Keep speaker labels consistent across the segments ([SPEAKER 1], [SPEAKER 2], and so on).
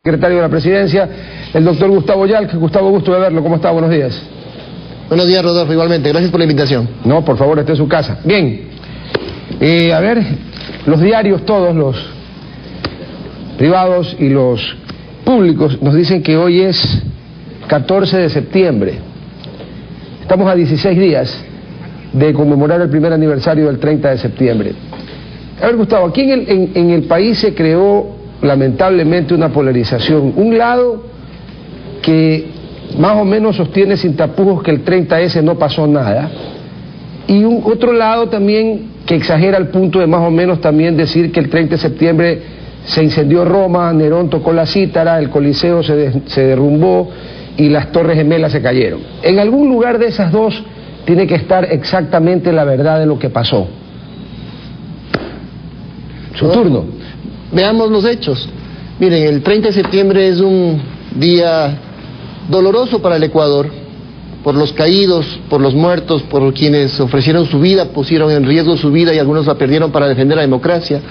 [SPEAKER 1] secretario de la Presidencia, el doctor Gustavo Yalc. Gustavo, gusto de verlo. ¿Cómo está? Buenos días.
[SPEAKER 2] Buenos días, Rodolfo, igualmente. Gracias por la invitación.
[SPEAKER 1] No, por favor, esté en su casa. Bien. A ver, los diarios, todos los privados y los públicos, nos dicen que hoy es 14 de septiembre. Estamos a 16 días de conmemorar el primer aniversario del 30 de septiembre. A ver, Gustavo, aquí en el país se creó lamentablemente una polarización. Un lado que más o menos sostiene sin tapujos que el 30S no pasó nada, y un otro lado también que exagera al punto de más o menos también decir que el 30 de septiembre se incendió Roma, Nerón tocó la cítara, el Coliseo se derrumbó y las Torres Gemelas se cayeron. En algún lugar de esas dos tiene que estar exactamente la verdad de lo que pasó. Su turno.
[SPEAKER 2] Veamos los hechos. Miren, el 30 de septiembre es un día doloroso para el Ecuador, por los caídos, por los muertos, por quienes ofrecieron su vida, pusieron en riesgo su vida y algunos la perdieron para defender la democracia.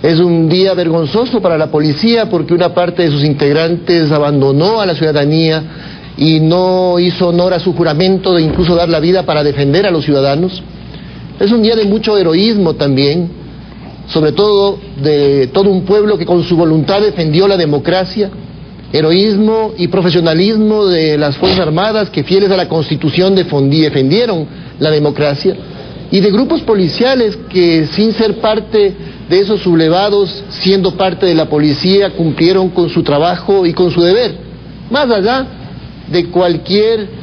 [SPEAKER 2] Es un día vergonzoso para la policía porque una parte de sus integrantes abandonó a la ciudadanía y no hizo honor a su juramento de incluso dar la vida para defender a los ciudadanos. Es un día de mucho heroísmo también, sobre todo de todo un pueblo que con su voluntad defendió la democracia, heroísmo y profesionalismo de las Fuerzas Armadas que fieles a la Constitución defendieron la democracia, y de grupos policiales que sin ser parte de esos sublevados, siendo parte de la policía, cumplieron con su trabajo y con su deber, más allá de cualquier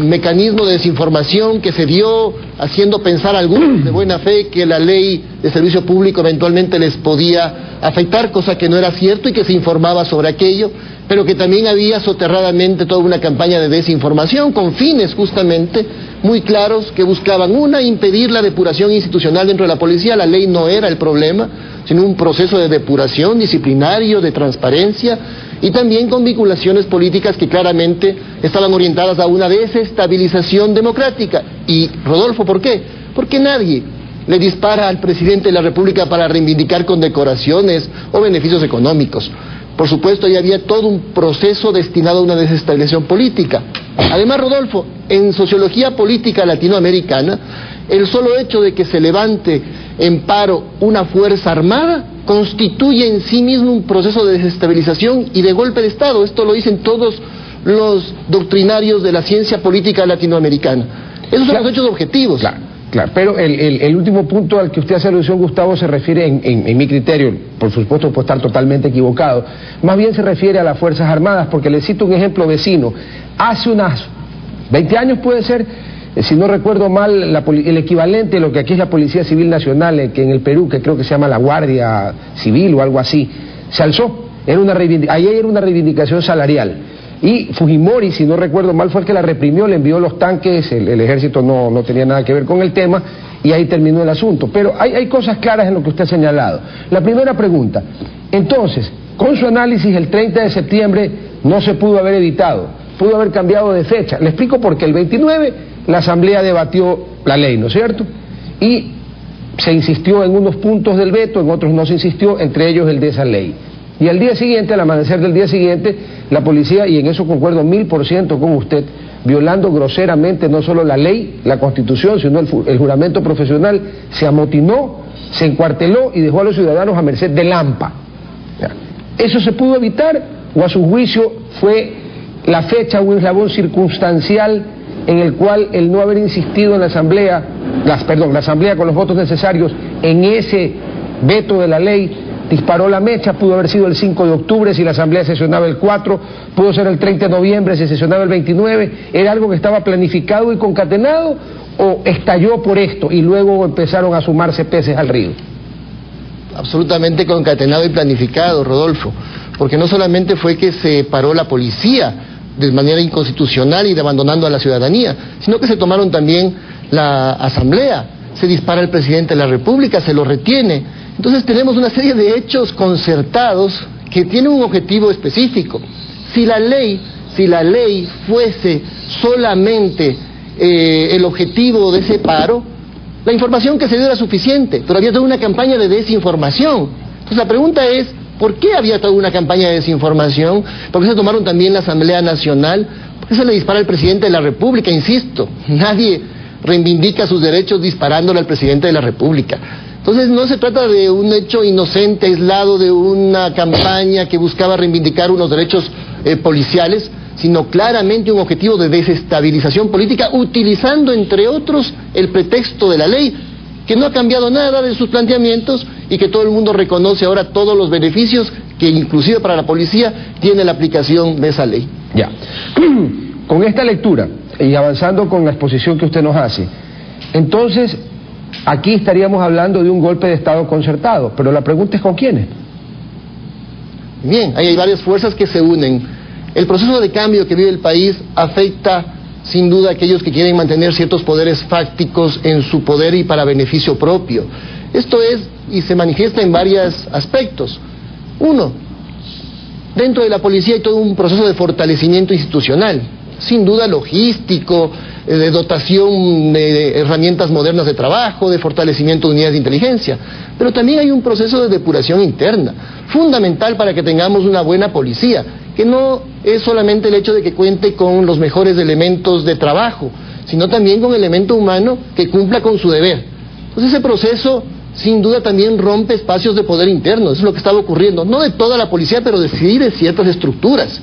[SPEAKER 2] mecanismo de desinformación que se dio haciendo pensar a algunos de buena fe que la ley de servicio público eventualmente les podía afectar, cosa que no era cierto y que se informaba sobre aquello, pero que también había soterradamente toda una campaña de desinformación con fines justamente muy claros que buscaban, una, impedir la depuración institucional dentro de la policía. La ley no era el problema, sino un proceso de depuración disciplinario, de transparencia, y también con vinculaciones políticas que claramente estaban orientadas a una desestabilización democrática. Y, Rodolfo, ¿por qué? Porque nadie le dispara al presidente de la República para reivindicar condecoraciones o beneficios económicos. Por supuesto, ya había todo un proceso destinado a una desestabilización política. Además, Rodolfo, en sociología política latinoamericana, el solo hecho de que se levante en paro una fuerza armada constituye en sí mismo un proceso de desestabilización y de golpe de Estado. Esto lo dicen todos los doctrinarios de la ciencia política latinoamericana. Esos son los hechos objetivos.
[SPEAKER 1] Claro, pero el último punto al que usted hace alusión, Gustavo, se refiere, en mi criterio, por supuesto puede estar totalmente equivocado, más bien se refiere a las Fuerzas Armadas, porque le cito un ejemplo vecino. Hace unas 20 años puede ser, si no recuerdo mal, el equivalente de lo que aquí es la Policía Civil Nacional, que en el Perú, que creo que se llama la Guardia Civil o algo así, se alzó. Ahí era una reivindicación salarial. Y Fujimori, si no recuerdo mal, fue el que la reprimió, le envió los tanques, el ejército no tenía nada que ver con el tema, y ahí terminó el asunto. Pero hay cosas claras en lo que usted ha señalado. La primera pregunta, entonces, con su análisis, el 30 de septiembre no se pudo haber evitado, pudo haber cambiado de fecha. Le explico por qué. El 29 la Asamblea debatió la ley, ¿no es cierto? Y se insistió en unos puntos del veto, en otros no se insistió, entre ellos el de esa ley. Y al día siguiente, al amanecer del día siguiente, la policía, y en eso concuerdo 1000% con usted, violando groseramente no solo la ley, la Constitución, sino el juramento profesional, se amotinó, se encuarteló y dejó a los ciudadanos a merced del AMPA. ¿Eso se pudo evitar o a su juicio fue la fecha un eslabón circunstancial en el cual el no haber insistido en la Asamblea, la Asamblea con los votos necesarios en ese veto de la ley, disparó la mecha? Pudo haber sido el 5 de octubre si la Asamblea sesionaba el 4, pudo ser el 30 de noviembre si sesionaba el 29, ¿era algo que estaba planificado y concatenado o estalló por esto y luego empezaron a sumarse peces al río?
[SPEAKER 2] Absolutamente concatenado y planificado, Rodolfo, porque no solamente fue que se paró la policía de manera inconstitucional y de abandonando a la ciudadanía, sino que se tomaron también la Asamblea, se dispara el presidente de la República, se lo retiene. Entonces tenemos una serie de hechos concertados que tienen un objetivo específico. Si la ley fuese solamente el objetivo de ese paro, la información que se dio era suficiente, pero había toda una campaña de desinformación. Entonces la pregunta es, ¿Por qué había toda una campaña de desinformación? ¿Por qué se tomaron también la Asamblea Nacional? ¿Por qué se le dispara al presidente de la República? Insisto, nadie reivindica sus derechos disparándole al presidente de la República. Entonces no se trata de un hecho inocente, aislado de una campaña que buscaba reivindicar unos derechos policiales, sino claramente un objetivo de desestabilización política, utilizando entre otros el pretexto de la ley, que no ha cambiado nada de sus planteamientos y que todo el mundo reconoce ahora todos los beneficios que inclusive para la policía tiene la aplicación de esa ley.
[SPEAKER 1] Ya, con esta lectura y avanzando con la exposición que usted nos hace, entonces aquí estaríamos hablando de un golpe de Estado concertado, pero la pregunta es ¿con quiénes?
[SPEAKER 2] Bien, ahí hay varias fuerzas que se unen. El proceso de cambio que vive el país afecta sin duda a aquellos que quieren mantener ciertos poderes fácticos en su poder y para beneficio propio. Esto es, y se manifiesta en varios aspectos. Uno, dentro de la policía hay todo un proceso de fortalecimiento institucional, sin duda logístico, de dotación de herramientas modernas de trabajo, de fortalecimiento de unidades de inteligencia, pero también hay un proceso de depuración interna, fundamental para que tengamos una buena policía, que no es solamente el hecho de que cuente con los mejores elementos de trabajo, sino también con elemento humano que cumpla con su deber. Entonces ese proceso sin duda también rompe espacios de poder interno, eso es lo que estaba ocurriendo, no de toda la policía, pero de ciertas estructuras,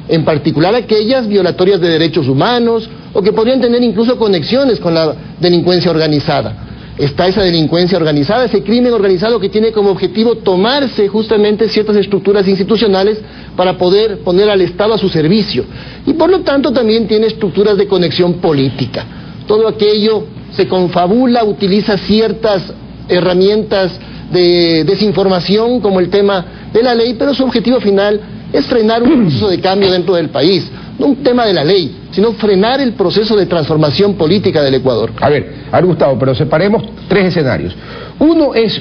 [SPEAKER 2] en particular aquellas violatorias de derechos humanos, o que podrían tener incluso conexiones con la delincuencia organizada. Está esa delincuencia organizada, ese crimen organizado que tiene como objetivo tomarse justamente ciertas estructuras institucionales para poder poner al Estado a su servicio. Y por lo tanto también tiene estructuras de conexión política. Todo aquello se confabula, utiliza ciertas herramientas de desinformación como el tema de la ley, pero su objetivo final es frenar un proceso de cambio dentro del país. No un tema de la ley, sino frenar el proceso de transformación política del Ecuador.
[SPEAKER 1] A ver, Gustavo, pero separemos tres escenarios. Uno es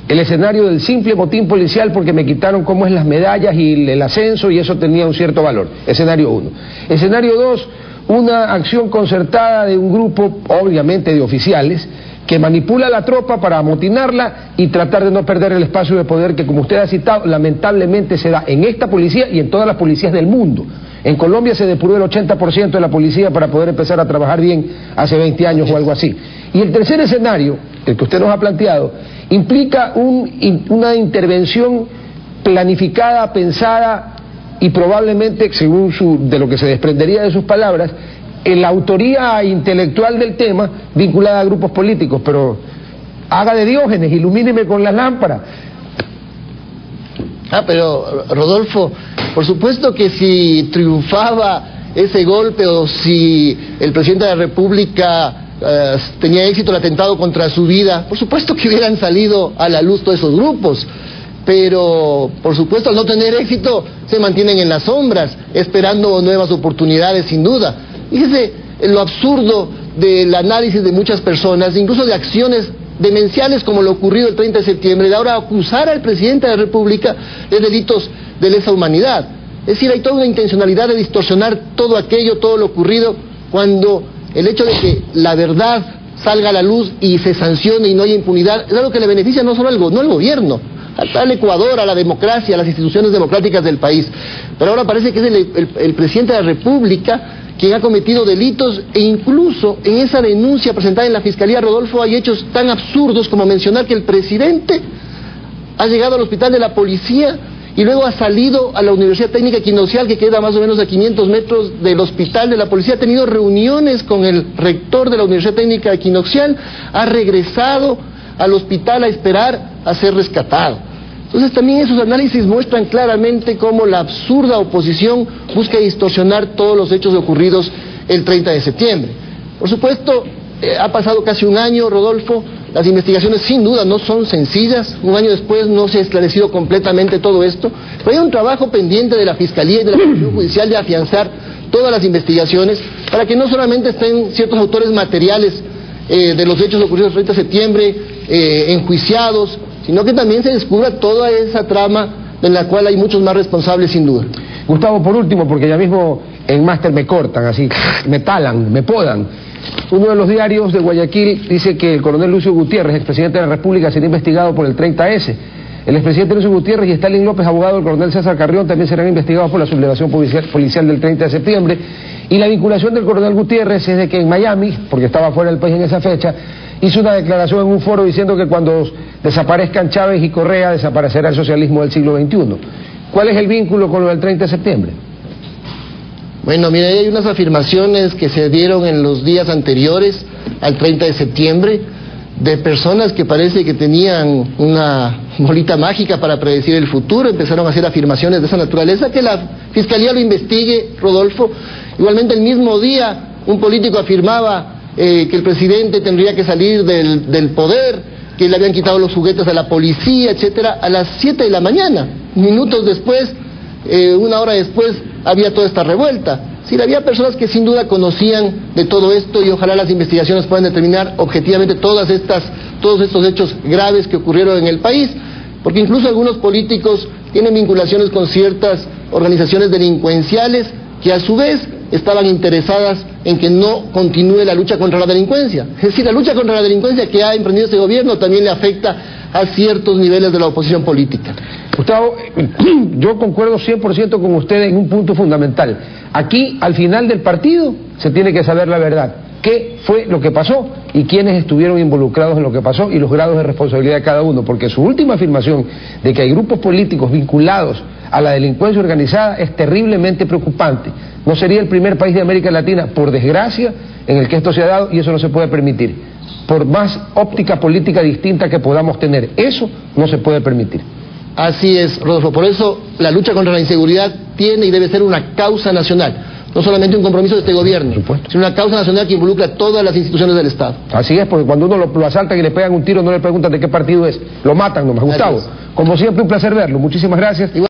[SPEAKER 1] el escenario del simple motín policial porque me quitaron como es las medallas y el ascenso y eso tenía un cierto valor. Escenario 1. Escenario 2, una acción concertada de un grupo, obviamente de oficiales, que manipula a la tropa para amotinarla y tratar de no perder el espacio de poder que, como usted ha citado, lamentablemente se da en esta policía y en todas las policías del mundo. En Colombia se depuró el 80% de la policía para poder empezar a trabajar bien hace 20 años o algo así. Y el tercer escenario, el que usted nos ha planteado, implica una intervención planificada, pensada y probablemente, según de lo que se desprendería de sus palabras, la autoría intelectual del tema vinculada a grupos políticos, pero haga de Diógenes, ilumíneme con las lámparas.
[SPEAKER 2] Pero Rodolfo, por supuesto que si triunfaba ese golpe o si el presidente de la República tenía éxito el atentado contra su vida, por supuesto que hubieran salido a la luz todos esos grupos, pero por supuesto al no tener éxito se mantienen en las sombras, esperando nuevas oportunidades sin duda. Fíjese lo absurdo del análisis de muchas personas, incluso de acciones demenciales como lo ocurrido el 30 de septiembre, de ahora acusar al presidente de la República de delitos de lesa humanidad. Es decir, hay toda una intencionalidad de distorsionar todo aquello, todo lo ocurrido, cuando el hecho de que la verdad salga a la luz y se sancione y no haya impunidad, es algo que le beneficia no solo al gobierno, al Ecuador, a la democracia, a las instituciones democráticas del país. Pero ahora parece que es el presidente de la República quien ha cometido delitos, e incluso en esa denuncia presentada en la Fiscalía, Rodolfo, hay hechos tan absurdos como mencionar que el presidente ha llegado al hospital de la policía y luego ha salido a la Universidad Técnica Equinoccial, que queda más o menos a 500 metros del hospital de la policía, ha tenido reuniones con el rector de la Universidad Técnica Equinoccial, ha regresado al hospital a esperar a ser rescatado. Entonces también esos análisis muestran claramente cómo la absurda oposición busca distorsionar todos los hechos ocurridos el 30 de septiembre. Por supuesto, ha pasado casi un año, Rodolfo, las investigaciones sin duda no son sencillas, un año después no se ha esclarecido completamente todo esto, pero hay un trabajo pendiente de la Fiscalía y de la Comisión Judicial de afianzar todas las investigaciones para que no solamente estén ciertos autores materiales de los hechos ocurridos el 30 de septiembre enjuiciados, sino que también se descubra toda esa trama en la cual hay muchos más responsables sin duda.
[SPEAKER 1] Gustavo, por último, porque ya mismo en máster me cortan, así, me talan, me podan. Uno de los diarios de Guayaquil dice que el coronel Lucio Gutiérrez, expresidente de la República, será investigado por el 30S. El expresidente Nelson Gutiérrez y Stalin López, abogado del coronel César Carrión, también serán investigados por la sublevación policial del 30 de septiembre. Y la vinculación del coronel Gutiérrez es de que en Miami, porque estaba fuera del país en esa fecha, hizo una declaración en un foro diciendo que cuando desaparezcan Chávez y Correa desaparecerá el socialismo del siglo XXI. ¿Cuál es el vínculo con lo del 30 de septiembre?
[SPEAKER 2] Bueno, mira, hay unas afirmaciones que se dieron en los días anteriores al 30 de septiembre de personas que parece que tenían una bolita mágica para predecir el futuro. Empezaron a hacer afirmaciones de esa naturaleza. Que la Fiscalía lo investigue, Rodolfo. Igualmente el mismo día un político afirmaba que el presidente tendría que salir del poder, que le habían quitado los juguetes a la policía, etcétera, a las 7 de la mañana. Minutos después, una hora después, había toda esta revuelta. Sí, había personas que sin duda conocían de todo esto y ojalá las investigaciones puedan determinar objetivamente todos estos hechos graves que ocurrieron en el país, porque incluso algunos políticos tienen vinculaciones con ciertas organizaciones delincuenciales que a su vez estaban interesadas en que no continúe la lucha contra la delincuencia. Es decir, la lucha contra la delincuencia que ha emprendido este gobierno también le afecta a ciertos niveles de la oposición política.
[SPEAKER 1] Gustavo, yo concuerdo 100% con usted en un punto fundamental. Aquí, al final del partido, se tiene que saber la verdad. ¿Qué fue lo que pasó y quiénes estuvieron involucrados en lo que pasó y los grados de responsabilidad de cada uno? Porque su última afirmación de que hay grupos políticos vinculados a la delincuencia organizada es terriblemente preocupante. No sería el primer país de América Latina, por desgracia, en el que esto se ha dado y eso no se puede permitir. Por más óptica política distinta que podamos tener, eso no se puede permitir.
[SPEAKER 2] Así es, Rodolfo. Por eso la lucha contra la inseguridad tiene y debe ser una causa nacional. No solamente un compromiso de este gobierno, sino una causa nacional que involucra a todas las instituciones del Estado.
[SPEAKER 1] Así es, porque cuando uno lo asaltan y le pegan un tiro, no le preguntan de qué partido es, lo matan nomás. Gustavo, como siempre, un placer verlo. Muchísimas gracias.